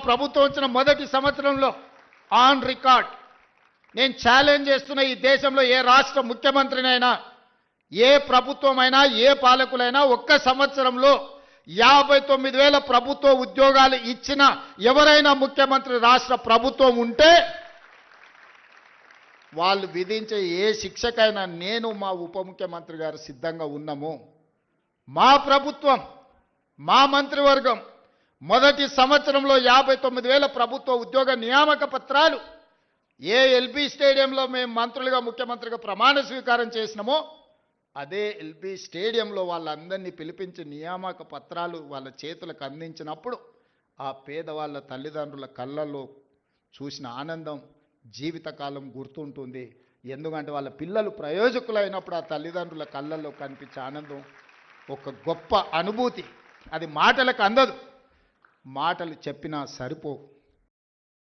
ప్రభుత్వం వచ్చిన మొదటి సంవత్సరంలో ఆన్ రికార్డ్ నేను ఛాలెంజ్ చేస్తున్న ఈ దేశంలో ఏ రాష్ట్ర ముఖ్యమంత్రినైనా ఏ ప్రభుత్వమైనా ఏ పాలకులైనా ఒక్క సంవత్సరంలో 59,000 ప్రభుత్వ ఉద్యోగాలు ఇచ్చిన ఎవరైనా ముఖ్యమంత్రి రాష్ట్ర ప్రభుత్వం ఉంటే వాళ్ళు విధించే ఏ శిక్షకైనా నేను మా ఉప ముఖ్యమంత్రి గారు సిద్ధంగా ఉన్నాము. మా ప్రభుత్వం మా మంత్రివర్గం మొదటి సంవత్సరంలో 59,000 ప్రభుత్వ ఉద్యోగ నియామక పత్రాలు ఏ ఎల్బీ స్టేడియంలో మేము మంత్రులుగా ముఖ్యమంత్రిగా ప్రమాణ స్వీకారం చేసినామో అదే ఎల్బీ స్టేడియంలో వాళ్ళందరినీ పిలిపించి నియామక పత్రాలు వాళ్ళ చేతులకు అందించినప్పుడు ఆ పేదవాళ్ళ తల్లిదండ్రుల కళ్ళల్లో చూసిన ఆనందం జీవితకాలం గుర్తుంటుంది. ఎందుకంటే వాళ్ళ పిల్లలు ప్రయోజకులైనప్పుడు ఆ తల్లిదండ్రుల కళ్ళల్లో కనిపించే ఆనందం ఒక గొప్ప అనుభూతి. అది మాటలకు అందదు, మాటలు చెప్పినా సరిపోవు.